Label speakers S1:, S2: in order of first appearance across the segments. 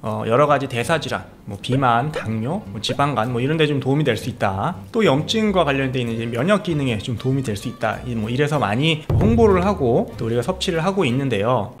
S1: 여러 가지 대사질환, 비만, 당뇨, 지방간 이런 데 좀 도움이 될 수 있다. 또 염증과 관련돼 있는 이제 면역 기능에 좀 도움이 될 수 있다. 이래서 많이 홍보를 하고 또 우리가 섭취를 하고 있는데요.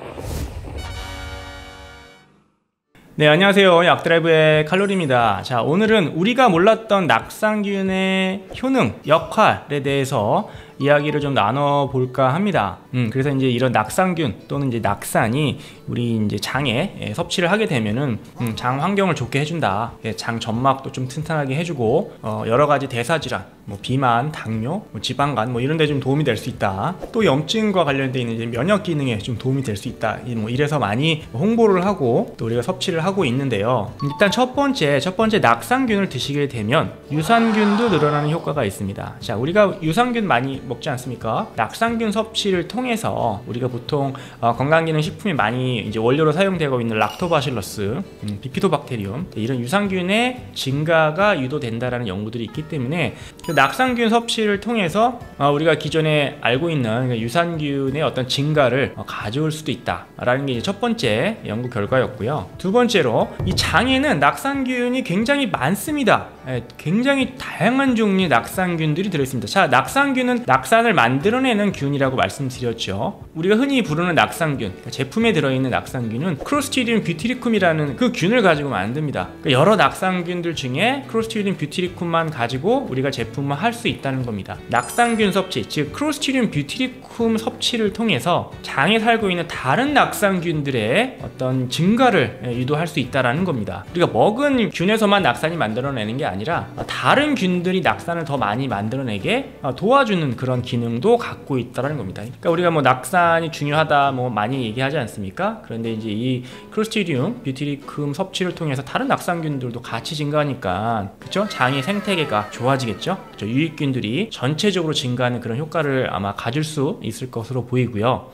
S1: 네, 안녕하세요. 약드라이브의 칼로리입니다. 자, 오늘은 우리가 몰랐던 낙상균의 효능, 역할에 대해서 이야기를 좀 나눠볼까 합니다. 그래서 이제 이런 낙상균 또는 이제 낙산이 우리 이제 장에 섭취를 하게 되면은 장 환경을 좋게 해준다. 장 점막도 좀 튼튼하게 해주고 여러 가지 대사질환, 비만, 당뇨, 지방간 이런 데 좀 도움이 될 수 있다. 또 염증과 관련돼 있는 이제 면역 기능에 좀 도움이 될 수 있다. 이래서 많이 홍보를 하고 또 우리가 섭취를 하고 있는데요. 일단 첫 번째 낙상균을 드시게 되면 유산균도 늘어나는 효과가 있습니다. 자, 우리가 유산균 많이 먹지 않습니까? 낙상균 섭취를 통해서 우리가 보통 건강기능식품에 많이 이제 원료로 사용되고 있는 락토바실러스, 비피도박테리움 이런 유산균의 증가가 유도된다라는 연구들이 있기 때문에 낙상균 섭취를 통해서 우리가 기존에 알고 있는 유산균의 어떤 증가를 가져올 수도 있다라는 게 첫 번째 연구 결과였고요. 두 번째로 이 장에는 낙상균이 굉장히 많습니다. 굉장히 다양한 종류의 낙상균들이 들어있습니다. 자, 낙상균은 낙산을 만들어내는 균이라고 말씀드렸죠. 우리가 흔히 부르는 낙상균, 제품에 들어있는 낙상균은 크로스트리디움 뷰티리쿰이라는 그 균을 가지고 만듭니다. 여러 낙상균들 중에 크로스트리디움 뷰티리쿰만 가지고 우리가 제품을 할 수 있다는 겁니다. 낙상균 섭취, 즉 크로스트리디움 뷰티리쿰 섭취를 통해서 장에 살고 있는 다른 낙상균들의 어떤 증가를 유도할 수 있다는 겁니다. 우리가 먹은 균에서만 낙산이 만들어내는 게 아니라 다른 균들이 낙산을 더 많이 만들어내게 도와주는 그런 기능도 갖고 있다는 겁니다. 그러니까 우리가 낙산이 중요하다 많이 얘기하지 않습니까? 그런데 이제 이 크로스트리디움 뷰티리쿰 섭취를 통해서 다른 낙상균들도 같이 증가하니까 그쵸? 장의 생태계가 좋아지겠죠? 유익균들이 전체적으로 증가하는 그런 효과를 아마 가질 수 있을 것으로 보이고요.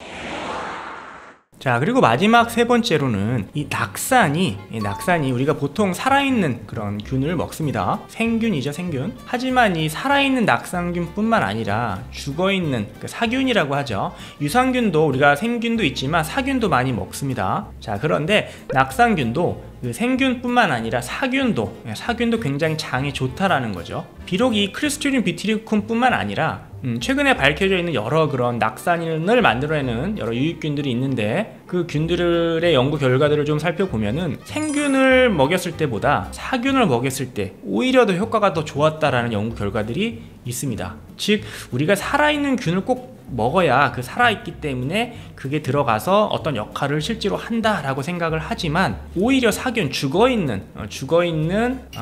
S1: 자, 그리고 마지막 세 번째로는 이 낙산이 우리가 보통 살아있는 그런 균을 먹습니다. 생균이죠, 생균. 하지만 이 살아있는 낙상균 뿐만 아니라 죽어있는 사균이라고 하죠. 유산균도 우리가 생균도 있지만 사균도 많이 먹습니다. 자, 그런데 낙상균도 생균뿐만 아니라 사균도 굉장히 장에 좋다라는 거죠. 비록 이 크로스트리디움 뷰티리쿰뿐만 아니라 최근에 밝혀져 있는 여러 그런 낙산을 만들어내는 여러 유익균들이 있는데 그 균들의 연구 결과들을 좀 살펴보면은 생균을 먹였을 때보다 사균을 먹였을 때 오히려 더 효과가 더 좋았다라는 연구 결과들이 있습니다. 즉 우리가 살아있는 균을 꼭 먹어야 살아있기 때문에 그게 들어가서 어떤 역할을 실제로 한다라고 생각을 하지만 오히려 사균, 죽어있는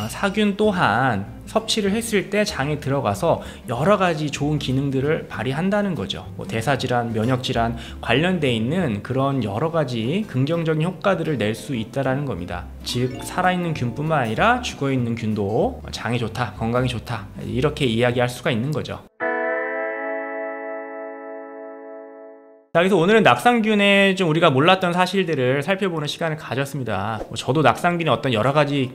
S1: 사균 또한 섭취를 했을 때 장에 들어가서 여러 가지 좋은 기능들을 발휘한다는 거죠. 대사질환, 면역질환 관련돼 있는 그런 여러 가지 긍정적인 효과들을 낼 수 있다라는 겁니다. 즉 살아있는 균뿐만 아니라 죽어있는 균도 장에 좋다, 건강에 좋다 이렇게 이야기할 수가 있는 거죠. 자, 그래서 오늘은 낙상균의 좀 우리가 몰랐던 사실들을 살펴보는 시간을 가졌습니다. 저도 낙상균의 어떤 여러 가지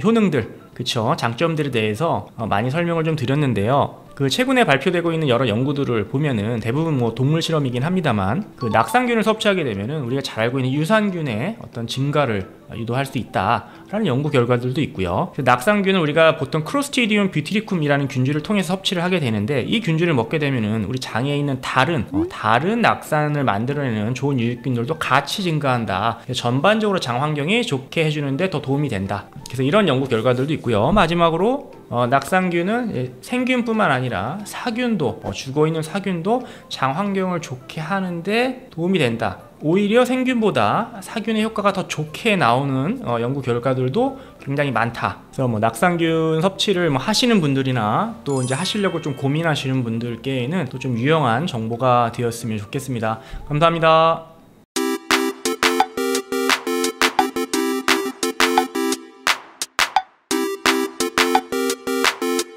S1: 효능들, 그쵸? 장점들에 대해서 많이 설명을 좀 드렸는데요. 최근에 발표되고 있는 여러 연구들을 보면은 대부분 동물 실험이긴 합니다만 낙상균을 섭취하게 되면은 우리가 잘 알고 있는 유산균의 어떤 증가를 유도할 수 있다라는 연구 결과들도 있고요. 낙상균은 우리가 보통 크로스트리디움 뷰티리쿰이라는 균주를 통해서 섭취를 하게 되는데 이 균주를 먹게 되면은 우리 장에 있는 다른 낙산을 만들어내는 좋은 유익균들도 같이 증가한다. 전반적으로 장 환경이 좋게 해주는데 더 도움이 된다. 그래서 이런 연구 결과들도 있고요. 마지막으로 낙상균은 생균뿐만 아니라 사균도 죽어있는 사균도 장 환경을 좋게 하는데 도움이 된다. 오히려 생균보다 사균의 효과가 더 좋게 나오는 연구 결과들도 굉장히 많다. 그래서 낙상균 섭취를 하시는 분들이나 또 이제 하시려고 좀 고민하시는 분들께는 또 좀 유용한 정보가 되었으면 좋겠습니다. 감사합니다.